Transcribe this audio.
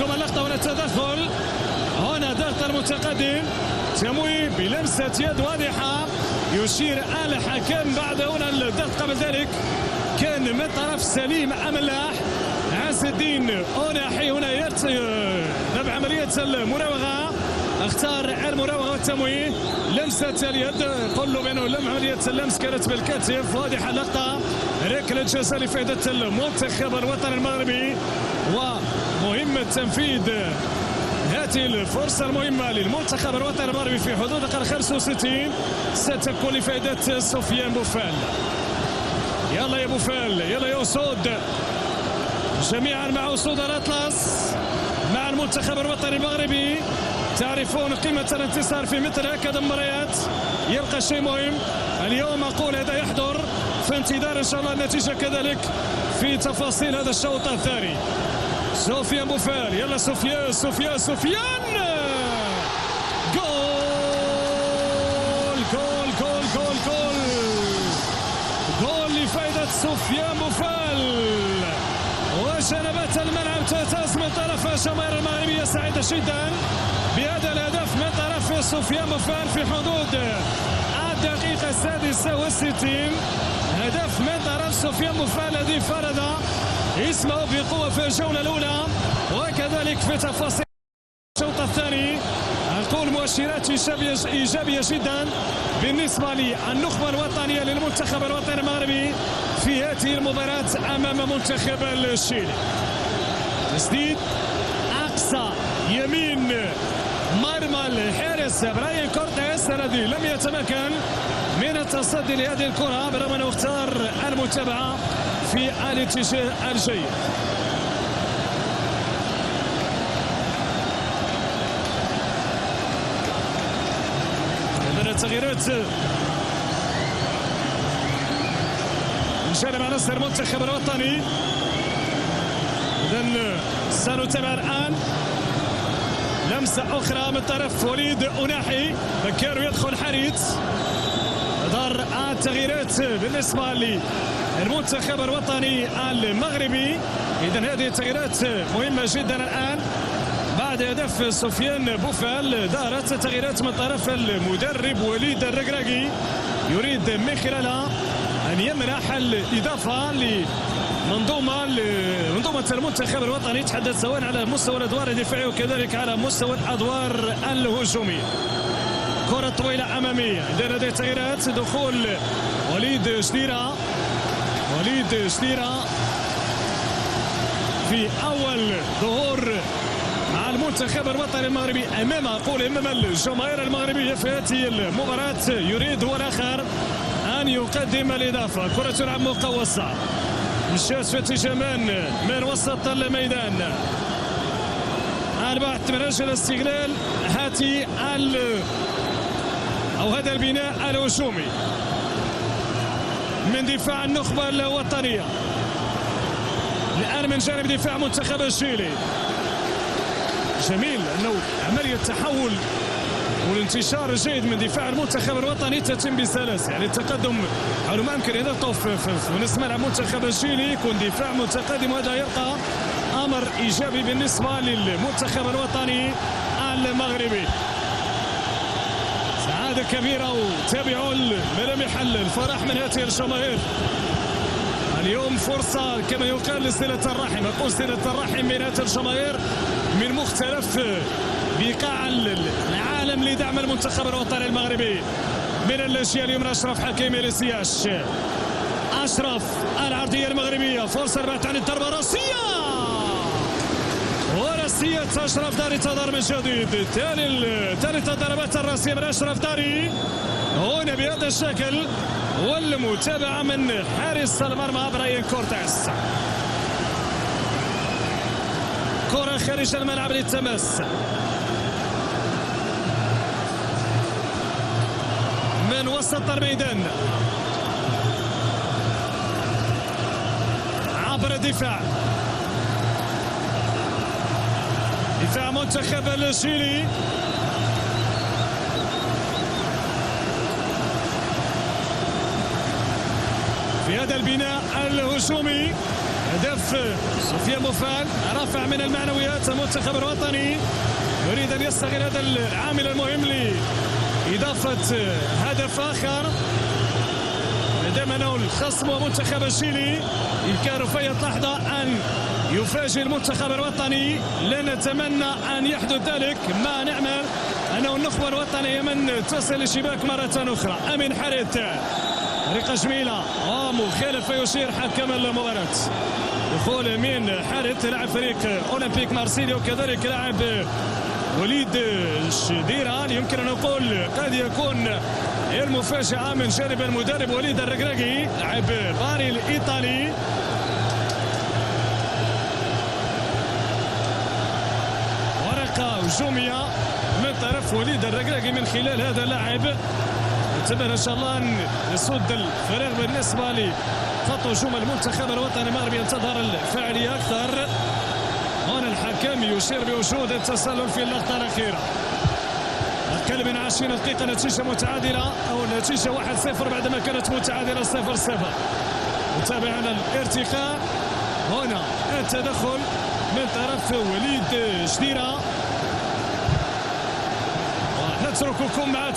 أمامكم اللقطة هنا التدخل، هنا ضغط المتقدم، تمويه بلمسة يد واضحة يشير الحكم بعد هنا الضغط. قبل ذلك كان من طرف سليم أملاح. عز الدين أوناحي هنا يذهب عملية المراوغة، اختار المراوغة والتمويه، لمسة اليد، قل له بأنه عملية اللمس كانت بالكتف، واضحة اللقطة. ركلة جزاء لفائدة المنتخب الوطني المغربي، ومهمة تنفيذ هذه الفرصة المهمة للمنتخب الوطني المغربي في حدود دقيقة 65 ستكون لفائدة سفيان بوفال. يلا يا بوفال، يلا يا أسود، جميعا مع أسود الأطلس مع المنتخب الوطني المغربي. تعرفون قيمة الانتصار في مثل هكذا المباريات، يبقى شيء مهم. اليوم أقول هذا يحضر في انتظار إن شاء الله النتيجة كذلك في تفاصيل هذا الشوط الثاني. سفيان بوفال، يلا سفيان سفيان سفيان، جول جول جول جول جول جول لفائدة سفيان بوفال، وجنبات الملعب تهتز من طرف الجماهير المغربية سعيدة جدا بهذا الهدف من طرف سفيان بوفال في حدود الدقيقة 66. هدف من طرف سفيان بوفال الذي فرض اسمه بقوة في الجولة الأولى وكذلك في تفاصيل الشوط الثاني. نقول مؤشرات إيجابية جدا بالنسبة للنخبة الوطنية للمنتخب الوطني المغربي في هذه المباراة أمام منتخب الشيلي. تسديد أقصى يمين مرمى الحارس براين كورتيس الذي لم يتمكن من التصدي لهذه الكرة برغم أنه اختار المتابعة في الاتجاه الجيد. من التغييرات من جانب عناصر المنتخب الوطني، إذن سنتابع الآن لمسة أخرى من طرف وليد أوناحي، بكار يدخل حريت. دار التغييرات بالنسبة للمنتخب الوطني المغربي، إذن هذه التغييرات مهمة جدا الآن بعد هدف سفيان بوفال. دارت تغييرات من طرف المدرب وليد الركراكي، يريد من خلالها أن يمنح الإضافة لمنظومة المنتخب الوطني، تحدث سواء على مستوى الأدوار الدفاعية وكذلك على مستوى الأدوار الهجومية. كرة طويلة أمامية، إذن هذه التغييرات، دخول وليد جديرة في أول ظهور مع المنتخب الوطني المغربي أمام الجماهير المغربية في هذه المباراة. يريد هو الآخر أن يقدم الإضافة. كرة تلعب مقوسة، مشات في اتجاه من وسط الميدان، البحث من أجل استغلال هذا البناء الهجومي من دفاع النخبة الوطنية. الآن من جانب دفاع منتخب الشيلي، جميل أنه عملية تحول والانتشار الجيد من دفاع المنتخب الوطني تتم بسلاسة، يعني التقدم حول ما يمكن أن يلقوا في نصف ملعب منتخب الشيلي، يكون دفاع متقدم، وهذا يبقى أمر إيجابي بالنسبة للمنتخب الوطني المغربي. سعادة كبيرة وتابعوا ملامح الفرح من هذه الجماهير. اليوم فرصة كما يقال لصلة الرحم، أقول صلة الرحم من هذه الجماهير من مختلف بقاع العالم لدعم المنتخب الوطني المغربي. من الجهة اليمنى أشرف حكيمي لسياش، أشرف العرضية المغربية، فرصة البحث عن الضربة الرأسية، ورأسية أشرف داري تظهر من جديد. ثالث الضربات الرأسية من أشرف داري هنا بهذا الشكل، والمتابعة من حارس المرمى براين كورتيس. كرة خارج الملعب للتماس من وسط الميدان عبر الدفاع، دفاع منتخب الشيلي. في هذا البناء الهجومي هدف سفيان بوفال رافع من المعنويات المنتخب الوطني، يريد ان يستغل هذا العامل المهم لاضافه هدف اخر. عندما انه الخصم ومنتخب تشيلي يمكن في أي لحظه ان يفاجئ المنتخب الوطني. لا نتمنى ان يحدث ذلك، ما نعمل انه النخبه الوطنيه من تصل للشباك مره اخرى. امين حارث طريقه جميله ومخالفه يشير حكم المباراه. دخول امين حارث لاعب فريق اولمبيك مارسيليا وكذلك لاعب وليد شديران. يمكن ان نقول قد يكون المفاجاه من جانب المدرب وليد الركراكي لاعب باري الايطالي. ورقه هجوميه من طرف وليد الركراكي من خلال هذا اللاعب. نتمنى ان شاء الله ان يسد الفراغ بالنسبه لخط هجوم المنتخب الوطني المغربي، ان تظهر الفاعليه اكثر. هنا الحكم يشير بوجود التسلل في اللقطه الاخيره. أقل من 20 دقيقه نتيجه متعادله او النتيجه 1-0 بعدما كانت متعادله 0-0. متابعنا الارتقاء. هنا التدخل من طرف وليد شديرة. ونترككم مع